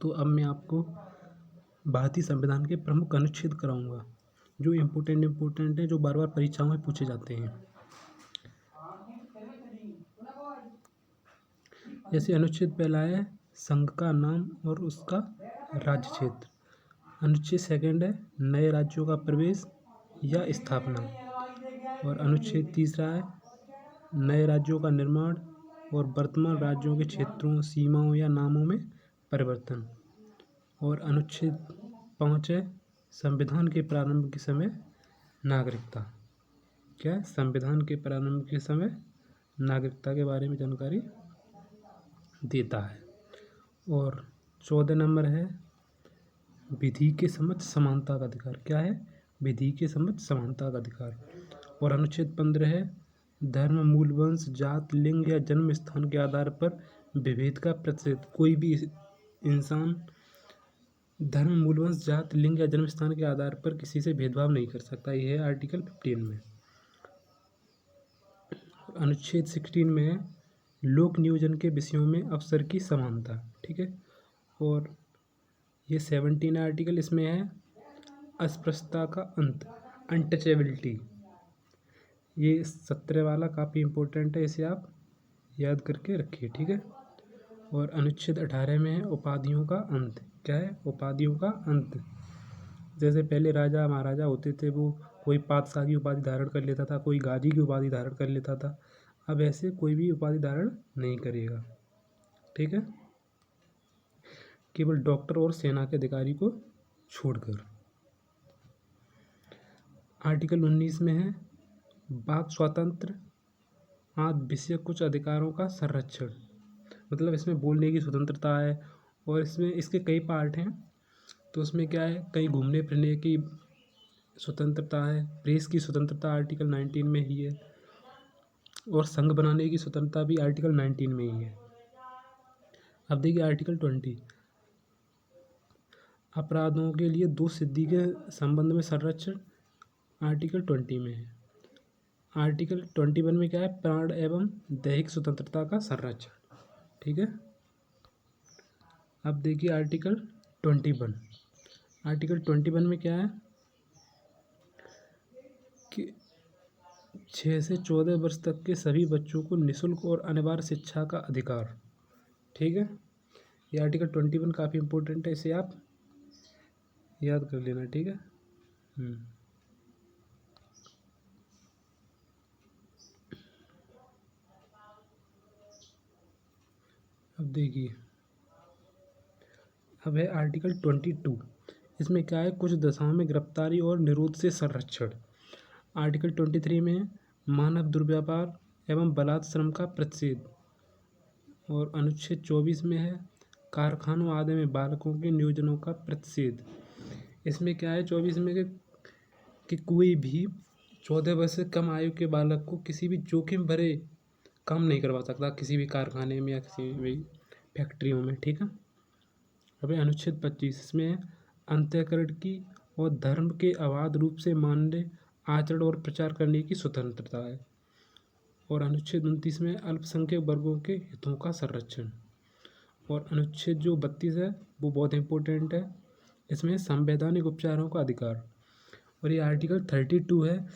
तो अब मैं आपको भारतीय संविधान के प्रमुख अनुच्छेद कराऊंगा जो इम्पोर्टेंट हैं, जो बार बार परीक्षाओं में पूछे जाते हैं। जैसे अनुच्छेद पहला है संघ का नाम और उसका राज्य क्षेत्र। अनुच्छेद सेकंड है नए राज्यों का प्रवेश या स्थापना। और अनुच्छेद तीसरा है नए राज्यों का निर्माण और वर्तमान राज्यों के क्षेत्रों, सीमाओं या नामों में परिवर्तन। और अनुच्छेद 5 है संविधान के प्रारंभ के समय नागरिकता। क्या है? संविधान के प्रारंभ के समय नागरिकता के बारे में जानकारी देता है। और 14 नंबर है विधि के समक्ष समानता का अधिकार। क्या है? विधि के समक्ष समानता का अधिकार। और अनुच्छेद 15 है धर्म, मूल, वंश, जात, लिंग या जन्म स्थान के आधार पर विभेद का प्रतिषेध। कोई भी इंसान धर्म, मूल, वंश, जात, लिंग या जन्म स्थान के आधार पर किसी से भेदभाव नहीं कर सकता। यह है आर्टिकल 15 में। अनुच्छेद 16 में है लोक नियोजन के विषयों में अवसर की समानता। ठीक है। और ये 17 आर्टिकल, इसमें है अस्पृश्यता का अंत, अनटचेबिलिटी। ये 17 वाला काफ़ी इम्पोर्टेंट है, इसे आप याद करके रखिए। ठीक है। और अनुच्छेद 18 में है उपाधियों का अंत। क्या है? उपाधियों का अंत। जैसे पहले राजा महाराजा होते थे, वो कोई पातशाह की उपाधि धारण कर लेता था, कोई गाजी की उपाधि धारण कर लेता था। अब ऐसे कोई भी उपाधि धारण नहीं करेगा। ठीक है। केवल डॉक्टर और सेना के अधिकारी को छोड़कर। आर्टिकल 19 में है वाक स्वातंत्र आदि विषय कुछ अधिकारों का संरक्षण। मतलब इसमें बोलने की स्वतंत्रता है और इसमें इसके कई पार्ट हैं। तो उसमें क्या है, कहीं घूमने फिरने की स्वतंत्रता है, प्रेस की स्वतंत्रता आर्टिकल 19 में ही है, और संघ बनाने की स्वतंत्रता भी आर्टिकल 19 में ही है। अब देखिए आर्टिकल 20 अपराधों के लिए दोष सिद्धि के संबंध में संरक्षण आर्टिकल 20 में है। आर्टिकल 21 में क्या है, प्राण एवं दैहिक स्वतंत्रता का संरक्षण। ठीक है। अब देखिए आर्टिकल 21। आर्टिकल 21 में क्या है कि 6 से 14 वर्ष तक के सभी बच्चों को निःशुल्क और अनिवार्य शिक्षा का अधिकार। ठीक है। ये आर्टिकल 21 काफ़ी इम्पोर्टेंट है, इसे आप याद कर लेना। ठीक है। अब देखिए, अब है आर्टिकल 22। इसमें क्या है, कुछ दशाओं में गिरफ्तारी और निरोध से संरक्षण। आर्टिकल 23 में मानव दुर्व्यापार एवं बलात् श्रम का प्रतिषेध। और अनुच्छेद 24 में है कारखानों आदि में बालकों के नियोजनों का प्रतिषेध। इसमें क्या है 24 में कि कोई भी 14 वर्ष से कम आयु के बालक को किसी भी जोखिम भरे काम नहीं करवा सकता किसी भी कारखाने में या किसी भी फैक्ट्रियों में। ठीक है। अब अनुच्छेद 25, इसमें अंतःकरण की और धर्म के अबाध रूप से मान्य आचरण और प्रचार करने की स्वतंत्रता है। और अनुच्छेद 29 में अल्पसंख्यक वर्गों के हितों का संरक्षण। और अनुच्छेद जो 32 है वो बहुत इम्पोर्टेंट है, इसमें संवैधानिक उपचारों का अधिकार। और ये आर्टिकल 32 है,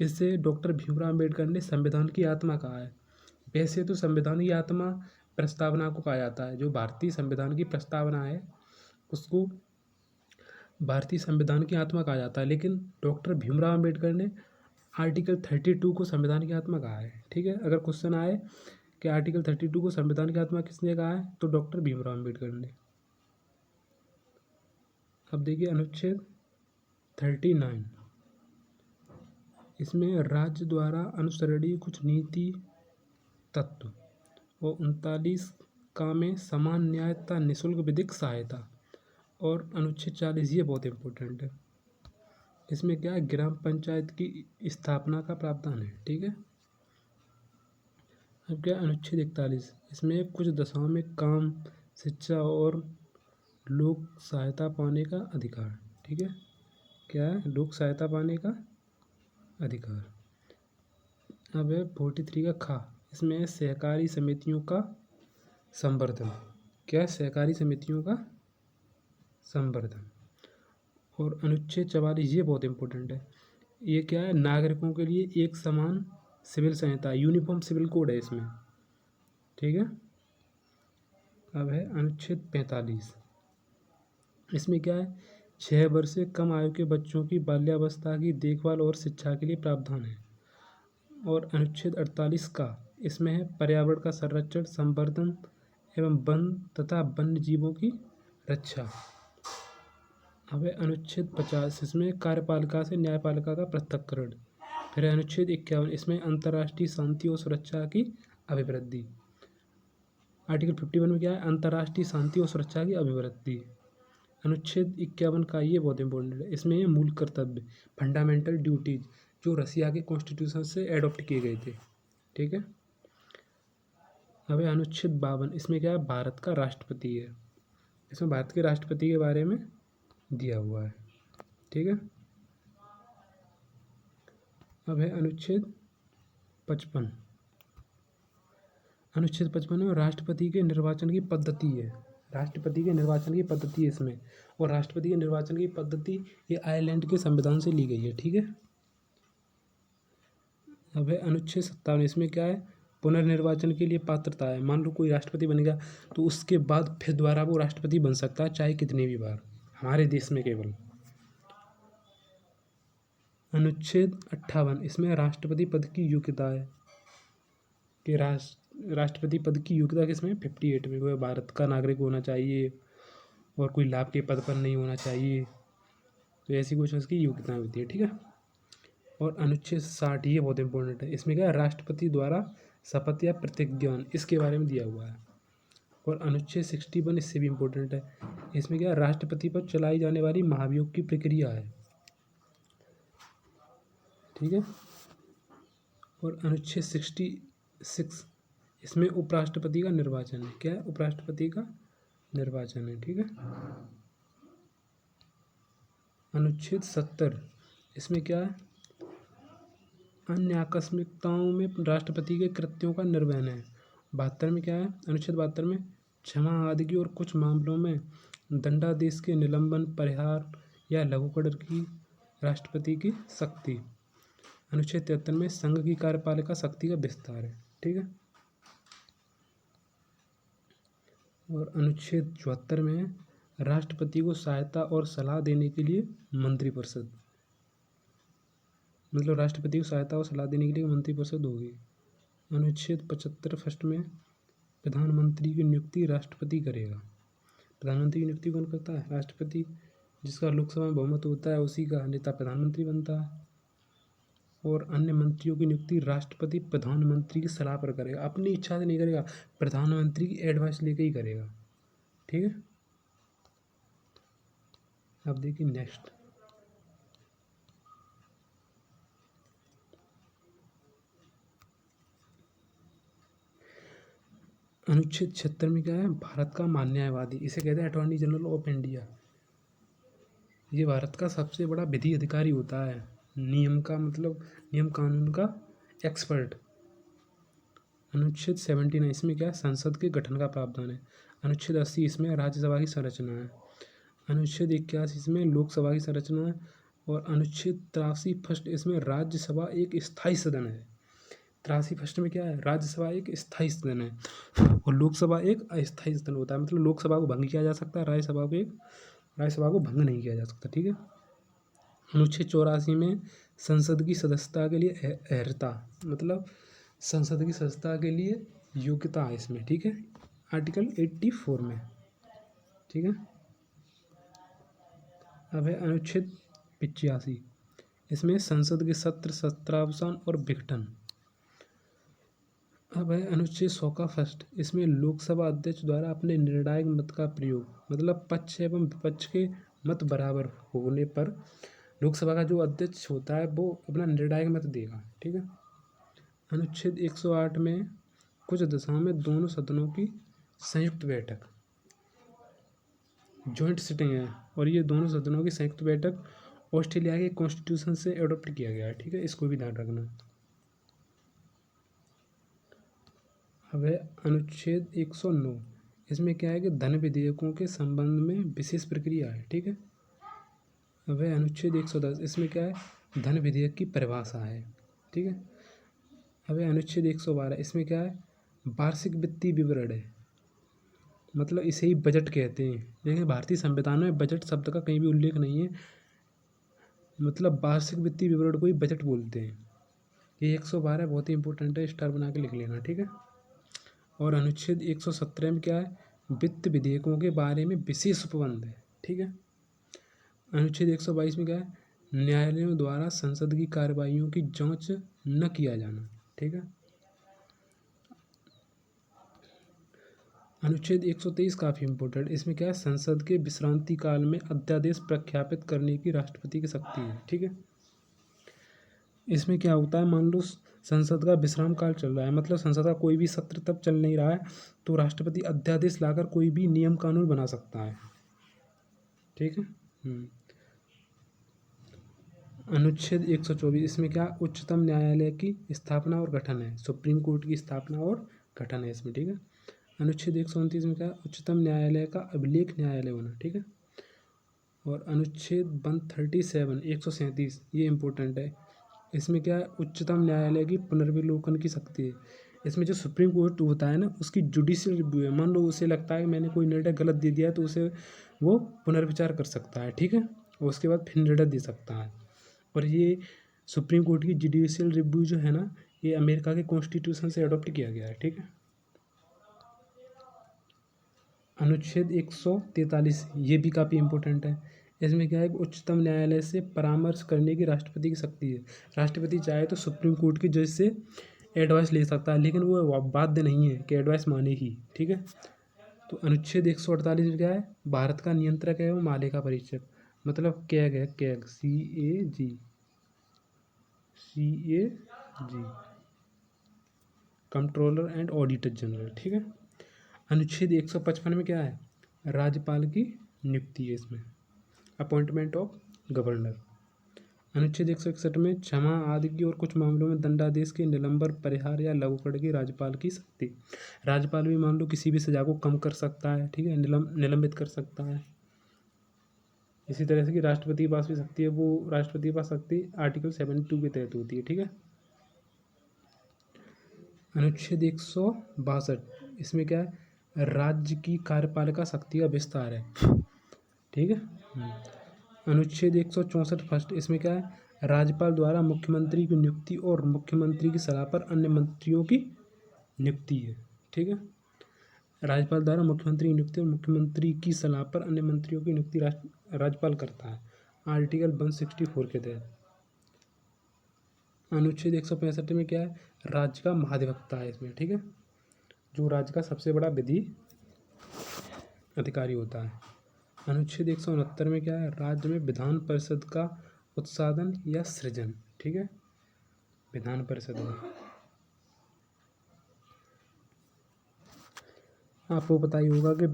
इससे डॉक्टर भीमराव अम्बेडकर ने संविधान की आत्मा कहा है। वैसे तो संविधान की आत्मा प्रस्तावना को कहा जाता है, जो भारतीय संविधान की प्रस्तावना है उसको भारतीय संविधान की आत्मा कहा जाता है, लेकिन डॉक्टर भीमराव अम्बेडकर ने आर्टिकल 32 को संविधान की आत्मा कहा है। ठीक है। अगर क्वेश्चन आए कि आर्टिकल 32 को संविधान की आत्मा किसने कहा है, तो डॉक्टर भीमराव अम्बेडकर ने। अब देखिए अनुच्छेद 39, इसमें राज्य द्वारा अनुसरणीय कुछ नीति तत्व। और 39 का में समान न्याय तथा निःशुल्क विधिक सहायता। और अनुच्छेद 40, ये बहुत इम्पोर्टेंट है, इसमें क्या है ग्राम पंचायत की स्थापना का प्रावधान है। ठीक है। अब क्या अनुच्छेद 41, इसमें कुछ दशाओं में काम, शिक्षा और लोक सहायता पाने का अधिकार। ठीक है। क्या है, लोक सहायता पाने का अधिकार। अब है 43 का खा, इसमें है सहकारी समितियों का संवर्धन। क्या है, सहकारी समितियों का संवर्धन। और अनुच्छेद 44, ये बहुत इंपॉर्टेंट है। ये क्या है, नागरिकों के लिए एक समान सिविल संहिता, यूनिफॉर्म सिविल कोड है इसमें, ठीक है। अब है अनुच्छेद 45। इसमें क्या है, 6 वर्ष से कम आयु के बच्चों की बाल्यावस्था की देखभाल और शिक्षा के लिए प्रावधान है। और अनुच्छेद 48 का, इसमें है पर्यावरण का संरक्षण, संवर्धन एवं वन तथा वन्य जीवों की रक्षा। अब है अनुच्छेद 50, इसमें कार्यपालिका से न्यायपालिका का पृथक्करण। फिर है अनुच्छेद 51, इसमें अंतर्राष्ट्रीय शांति और सुरक्षा की अभिवृद्धि। आर्टिकल 51 में क्या है, अंतर्राष्ट्रीय शांति और सुरक्षा की अभिवृद्धि। अनुच्छेद 51 का, ये बहुत इंपॉर्टेंट है, इसमें मूल कर्तव्य, फंडामेंटल ड्यूटीज, जो रसिया के कॉन्स्टिट्यूशन से एडॉप्ट किए गए थे, ठीक है। अब है अनुच्छेद 52, इसमें क्या है, भारत का राष्ट्रपति है। इसमें भारत के राष्ट्रपति के बारे में दिया हुआ है, ठीक है। अब है अनुच्छेद 55। अनुच्छेद 55 में राष्ट्रपति के निर्वाचन की पद्धति है, राष्ट्रपति के निर्वाचन की पद्धति है इसमें। और राष्ट्रपति के निर्वाचन की पद्धति ये आयरलैंड के संविधान से ली गई है, ठीक है। अब है अनुच्छेद 57, इसमें क्या है, पुनर्निर्वाचन के लिए पात्रता है। मान लो कोई राष्ट्रपति बन गया तो उसके बाद फिर दोबारा वो राष्ट्रपति बन सकता है, चाहे कितनी भी बार, हमारे देश में केवल। अनुच्छेद 58, इसमें राष्ट्रपति पद की योग्यता है कि राष्ट्रपति पद की योग्यता किसमें, 58 में, वह भारत का नागरिक होना चाहिए और कोई लाभ के पद पर नहीं होना चाहिए। तो ऐसी कुछ उसकी योग्यताएं होती है, ठीक है। और अनुच्छेद 60, ये बहुत इंपॉर्टेंट है, इसमें क्या है, राष्ट्रपति द्वारा शपथ या प्रतिज्ञान, इसके बारे में दिया हुआ है। और अनुच्छेद 61, इससे भी इम्पोर्टेंट है, इसमें क्या है, राष्ट्रपति पर चलाई जाने वाली महाभियोग की प्रक्रिया है, ठीक है। और अनुच्छेद 66, इसमें उपराष्ट्रपति का निर्वाचन है। क्या है, उपराष्ट्रपति का निर्वाचन है, ठीक है। अनुच्छेद 70, इसमें क्या है, अन्य आकस्मिकताओं में राष्ट्रपति के कृत्यों का निर्वहन है। 72 में क्या है, अनुच्छेद 72 में क्षमा आदि की और कुछ मामलों में दंडादेश के निलंबन, परिहार या लघुकरण की राष्ट्रपति की शक्ति। अनुच्छेद 73 में संघ की कार्यपालिका शक्ति का विस्तार है, ठीक है। और अनुच्छेद 74 में राष्ट्रपति को सहायता और सलाह देने के लिए मंत्रिपरिषद, मतलब राष्ट्रपति को सहायता और सलाह देने के लिए मंत्रिपरिषद होगी। अनुच्छेद 75 फर्स्ट में प्रधानमंत्री की नियुक्ति राष्ट्रपति करेगा। प्रधानमंत्री की नियुक्ति कौन करता है, राष्ट्रपति। जिसका लोकसभा में बहुमत होता है उसी का नेता प्रधानमंत्री बनता है। और अन्य मंत्रियों की नियुक्ति राष्ट्रपति प्रधानमंत्री की सलाह पर करेगा, अपनी इच्छा से नहीं करेगा, प्रधानमंत्री की एडवाइस लेके ही करेगा, ठीक है। अब देखिए नेक्स्ट, अनुच्छेद 76 में क्या है, भारत का महान न्यायवादी, इसे कहते हैं अटॉर्नी जनरल ऑफ इंडिया। ये भारत का सबसे बड़ा विधि अधिकारी होता है, नियम का मतलब नियम कानून का एक्सपर्ट। अनुच्छेद 79, इसमें क्या है, संसद के गठन का प्रावधान है। अनुच्छेद 80, इसमें राज्यसभा की संरचना है। अनुच्छेद 81, इसमें लोकसभा की संरचना है। और अनुच्छेद 83 फर्स्ट, इसमें राज्यसभा एक स्थायी सदन है। 83 फर्स्ट में क्या है, राज्यसभा एक स्थायी सदन है और लोकसभा एक अस्थायी सदन होता है। मतलब लोकसभा को भंग किया जा सकता है, राज्यसभा को भंग नहीं किया जा सकता, ठीक है। अनुच्छेद 84 में संसद की सदस्यता के लिए अर्हता, मतलब संसद की सदस्यता के लिए योग्यता है इसमें, ठीक है, आर्टिकल 84 में, ठीक है। अब है अनुच्छेद 85, इसमें संसद के सत्र, सत्रावसान और विघटन। अब है अनुच्छेद 100 का फर्स्ट, इसमें लोकसभा अध्यक्ष द्वारा अपने निर्णायक मत का प्रयोग, मतलब पक्ष एवं विपक्ष के मत बराबर होने पर लोकसभा का जो अध्यक्ष होता है वो अपना निर्णायक मत देगा, ठीक है। अनुच्छेद 108 में कुछ दशाओं में दोनों सदनों की संयुक्त बैठक, जॉइंट सिटिंग है, और ये दोनों सदनों की संयुक्त बैठक ऑस्ट्रेलिया के कॉन्स्टिट्यूशन से एडॉप्ट किया गया है, ठीक है, इसको भी ध्यान रखना। अब है अनुच्छेद 109, इसमें क्या है कि धन विधेयकों के संबंध में विशेष प्रक्रिया है, ठीक है। वह अनुच्छेद 110, इसमें क्या है, धन विधेयक की परिभाषा है, ठीक है। अब अनुच्छेद 112, इसमें क्या है, वार्षिक वित्तीय विवरण है, मतलब इसे ही बजट कहते हैं। देखिए भारतीय संविधान में बजट शब्द का कहीं भी उल्लेख नहीं है, मतलब वार्षिक वित्तीय विवरण को ही बजट बोलते हैं। ये 112 बहुत ही इंपॉर्टेंट है, स्टार बना के लिख लेना, ठीक है। और अनुच्छेद 117 में क्या है, वित्त विधेयकों के बारे में विशेष उपबंध है, ठीक है। अनुच्छेद 122 में क्या है, न्यायालयों द्वारा संसद की कार्रवाइयों की जांच न किया जाना, ठीक है। अनुच्छेद 123 काफ़ी इंपॉर्टेंट, इसमें क्या है, संसद के विश्रांति काल में अध्यादेश प्रख्यापित करने की राष्ट्रपति की शक्ति है, ठीक है। इसमें क्या होता है, मान लो संसद का विश्राम काल चल रहा है, मतलब संसद का कोई भी सत्र तब चल नहीं रहा है, तो राष्ट्रपति अध्यादेश लाकर कोई भी नियम कानून बना सकता है, ठीक है। अनुच्छेद 124, इसमें क्या, उच्चतम न्यायालय की स्थापना और गठन है, सुप्रीम कोर्ट की स्थापना और गठन है इसमें, ठीक है। अनुच्छेद 129 में क्या, उच्चतम न्यायालय का अभिलेख न्यायालय होना, ठीक है। और अनुच्छेद 137, 137, ये इंपॉर्टेंट है, इसमें क्या है, उच्चतम न्यायालय की पुनर्विलोकन की शक्ति है। इसमें जो सुप्रीम कोर्ट होता है ना, उसकी जुडिशियल रिव्यू है, मान लो उसे लगता है कि मैंने कोई निर्णय गलत दे दिया है, तो उसे वो पुनर्विचार कर सकता है, ठीक है, और उसके बाद फिर निर्णय दे सकता है। और ये सुप्रीम कोर्ट की जुडिशियल रिव्यू जो है ना, ये अमेरिका के कॉन्स्टिट्यूशन से अडॉप्ट किया गया है, ठीक है। अनुच्छेद 143, ये भी काफ़ी इंपॉर्टेंट है, इसमें क्या है कि उच्चतम न्यायालय से परामर्श करने की राष्ट्रपति की शक्ति है। राष्ट्रपति चाहे तो सुप्रीम कोर्ट की जज से एडवाइस ले सकता है, लेकिन वो बाध्य नहीं है कि एडवाइस माने ही, ठीक है। तो अनुच्छेद 148 में क्या है, भारत का नियंत्रक है वो मालिका परीक्षक, मतलब कैग है, CAG, CAG, controller and auditor general, ठीक है। अनुच्छेद 155 में क्या है, राज्यपाल की नियुक्ति है इसमें, अपॉइंटमेंट ऑफ गवर्नर। अनुच्छेद 161 में क्षमा आदि की और कुछ मामलों में दंडादेश के निलंबन, परिहार या लघुकरण की राज्यपाल की शक्ति। राज्यपाल भी मान लो किसी भी सजा को कम कर सकता है, ठीक है, निलंबित कर सकता है। इसी तरह से कि राष्ट्रपति के पास भी शक्ति है, वो राष्ट्रपति के पास शक्ति आर्टिकल 72 के तहत होती है, ठीक है। अनुच्छेद 162, इसमें क्या है, राज्य की कार्यपालिका शक्ति का विस्तार है, ठीक है। अनुच्छेद 164 फर्स्ट, इसमें क्या है, राज्यपाल द्वारा मुख्यमंत्री की नियुक्ति और मुख्यमंत्री की सलाह पर अन्य मंत्रियों की नियुक्ति है, ठीक है। राज्यपाल द्वारा मुख्यमंत्री की नियुक्ति और मुख्यमंत्री की सलाह पर अन्य मंत्रियों की नियुक्ति राज्यपाल करता है, आर्टिकल 164 के तहत। अनुच्छेद 165 में क्या है, राज्य का महाधिवक्ता है इसमें, ठीक है, जो राज्य का सबसे बड़ा विधि अधिकारी होता है। अनुच्छेद 169 में क्या है, राज्य में विधान परिषद का उत्साधन या सृजन, ठीक है, विधान परिषद में। आपको पता ही होगा कि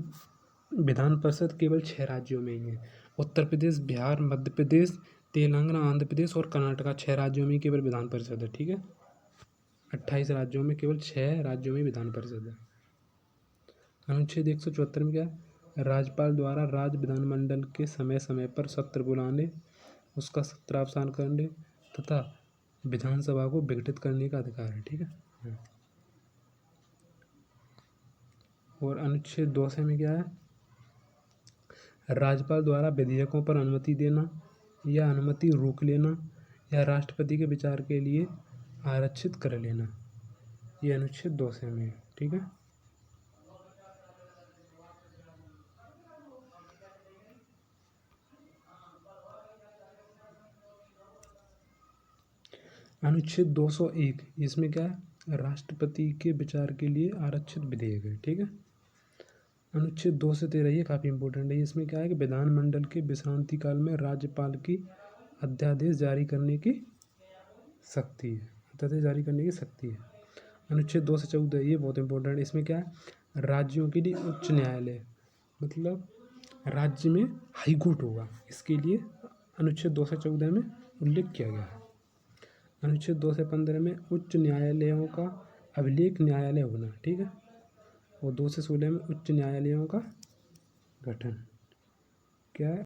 विधान परिषद केवल 6 राज्यों में ही है, उत्तर प्रदेश, बिहार, मध्य प्रदेश, तेलंगाना, आंध्र प्रदेश और कर्नाटका, 6 राज्यों में केवल विधान परिषद है, ठीक है। 28 राज्यों में केवल 6 राज्यों में विधान परिषद है। अनुच्छेद 174 में क्या है, राज्यपाल द्वारा राज्य विधानमंडल के समय समय पर सत्र बुलाने, उसका सत्रावसान करने तथा विधानसभा को विघटित करने का अधिकार है, ठीक है। और अनुच्छेद 200 में क्या है, राज्यपाल द्वारा विधेयकों पर अनुमति देना या अनुमति रोक लेना या राष्ट्रपति के विचार के लिए आरक्षित कर लेना, ये अनुच्छेद 200 में है, ठीक है। अनुच्छेद 201, इसमें क्या है, राष्ट्रपति के विचार के लिए आरक्षित विधेयक है, ठीक है। अनुच्छेद 213, ये काफ़ी इंपॉर्टेंट है, इसमें क्या है कि विधानमंडल के विश्रांति काल में राज्यपाल की अध्यादेश जारी करने की शक्ति है, अध्यादेश जारी करने की शक्ति है। अनुच्छेद 214, ये बहुत इंपॉर्टेंट है, इसमें क्या है, राज्यों के लिए उच्च न्यायालय, मतलब राज्य में हाई कोर्ट होगा, इसके लिए अनुच्छेद 214 में उल्लेख किया गया है। अनुच्छेद 215 में उच्च न्यायालयों का अभिलेख न्यायालय होना, ठीक है। और 2 से 16 में उच्च न्यायालयों का गठन। क्या है?